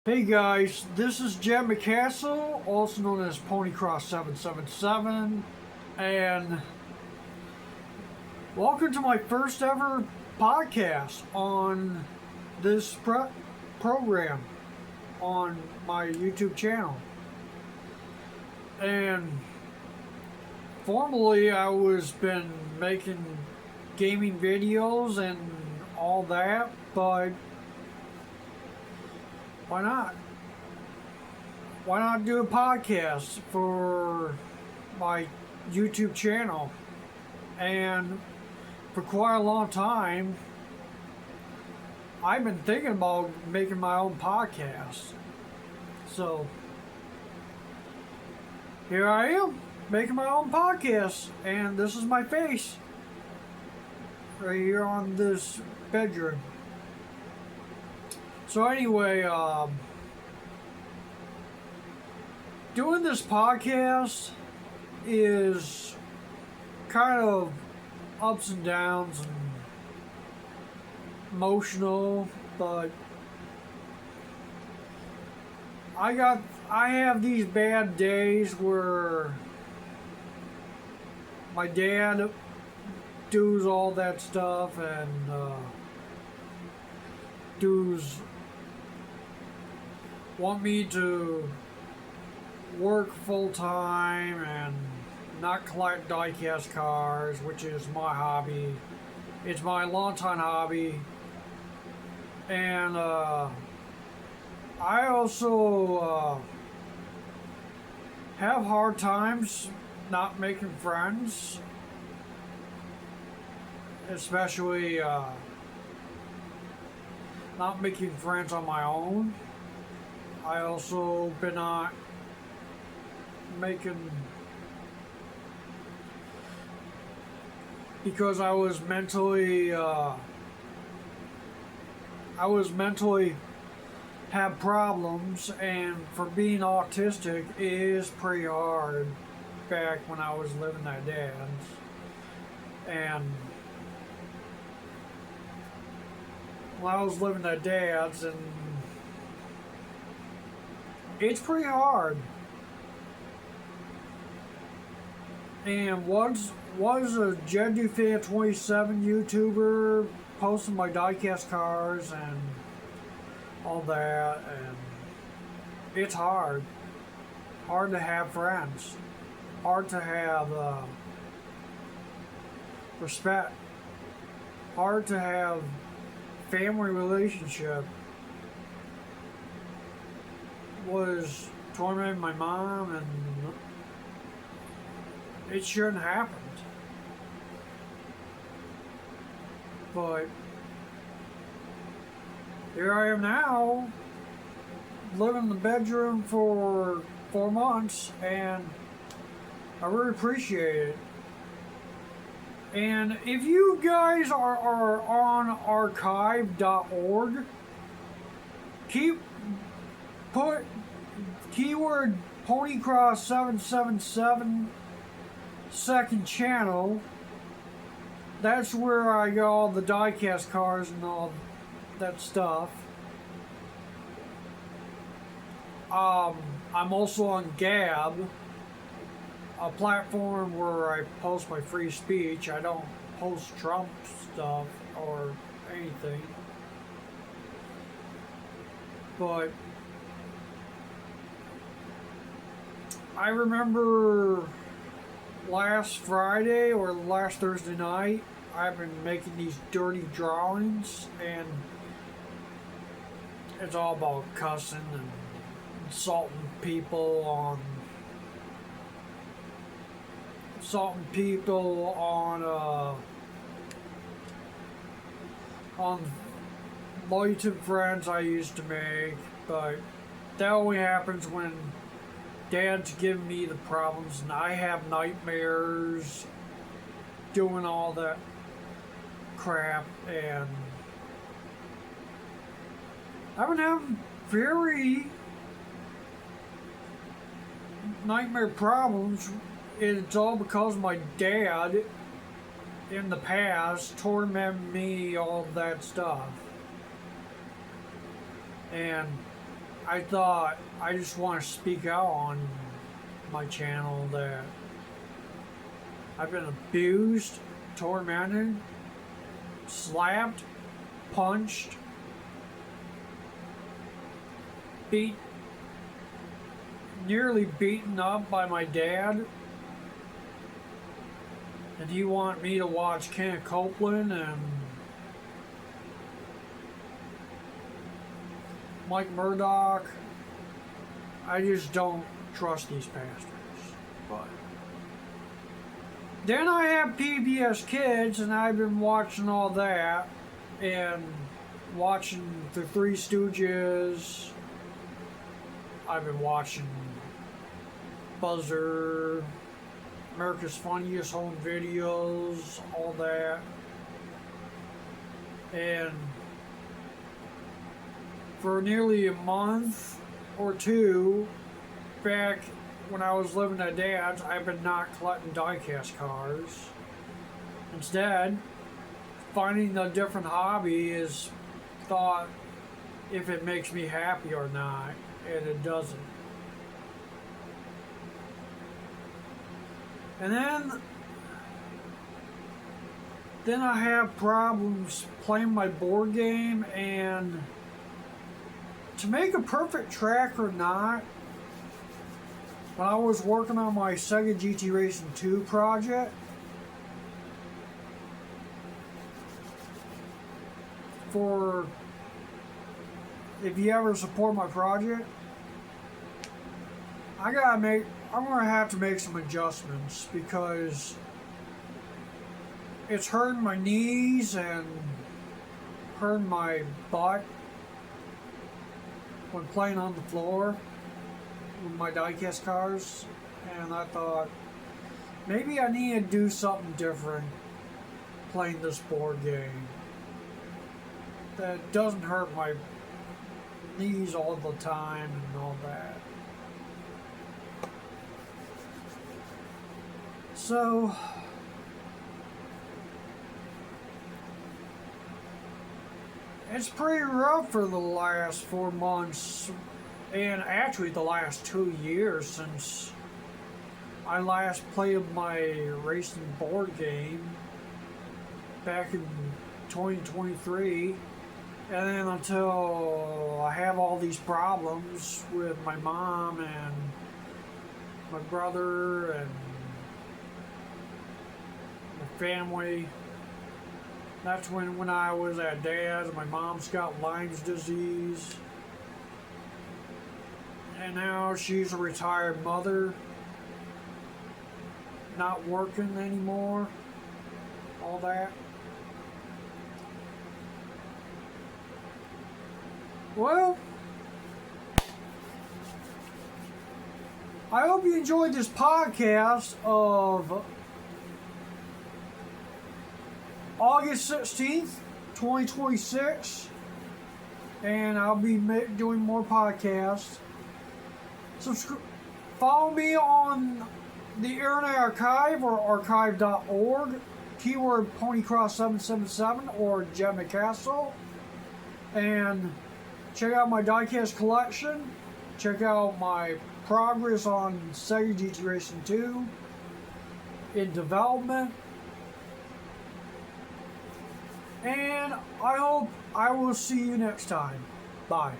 Hey guys, this is Jed McCastle, also known as Ponycross777, and welcome to my first ever podcast on this program on my YouTube channel. And formerly I was been making gaming videos and all that, but why not? Why not do a podcast for my YouTube channel? And for quite a long time, I've been thinking about making my own podcast. So here I am, making my own podcast, and this is my face right here on this bedroom. So anyway, doing this podcast is kind of ups and downs and emotional, but I have these bad days where my dad does all that stuff and does want me to work full time and not collect diecast cars, which is my hobby. It's my longtime hobby, and I also have hard times not making friends, especially not making friends on my own. I also been not making because I was mentally have problems, and for being autistic is pretty hard back when I was living at dad's, and when I was living at dad's, and it's pretty hard. And was a Jed Fan 27 YouTuber posting my diecast cars and all that, and it's hard to have friends, hard to have respect, hard to have family relationship. Was tormenting my mom, and it shouldn't have happened. But here I am now, living in the bedroom for 4 months, and I really appreciate it. And if you guys are on archive.org, put keyword Ponycross777 second channel. That's where I got all the diecast cars and all that stuff. I'm also on Gab, a platform where I post my free speech. I don't post Trump stuff or anything. But I remember last Friday or last Thursday night, I've been making these dirty drawings, and it's all about cussing and insulting people on YouTube friends I used to make, but that only happens when Dad's giving me the problems and I have nightmares doing all that crap, and I've been having very nightmare problems. It's all because my dad in the past tormented me, all that stuff. And I thought I just want to speak out on my channel that I've been abused, tormented, slapped, punched, nearly beaten up by my dad. And you want me to watch Kenneth Copeland and Mike Murdoch? I just don't trust these pastors. But then I have PBS Kids, and I've been watching all that and watching the Three Stooges. I've been watching Buzzer, America's Funniest Home Videos, all that. And for nearly a month or two, back when I was living at Dad's, I've been not collecting diecast cars. Instead, finding a different hobby is thought if it makes me happy or not, and it doesn't. And then I have problems playing my board game, and to make a perfect track or not, when I was working on my Sega GT Racing 2 project, for if you ever support my project, I'm gonna have to make some adjustments because it's hurting my knees and hurting my butt when playing on the floor with my diecast cars, and I thought maybe I need to do something different playing this board game that doesn't hurt my knees all the time and all that. So it's pretty rough for the last 4 months, and actually the last 2 years since I last played my racing board game back in 2023, and then until I have all these problems with my mom and my brother and my family. That's when I was at Dad's, my mom's got Lyme's disease. And now she's a retired mother, not working anymore, all that. Well, I hope you enjoyed this podcast of August 16th, 2026, and I'll be doing more podcasts. Follow me on the Internet Archive or archive.org, keyword ponycross777 or Jem McCastle, and check out my diecast collection. Check out my progress on Sega GT Racing 2 in development. And I hope I will see you next time. Bye.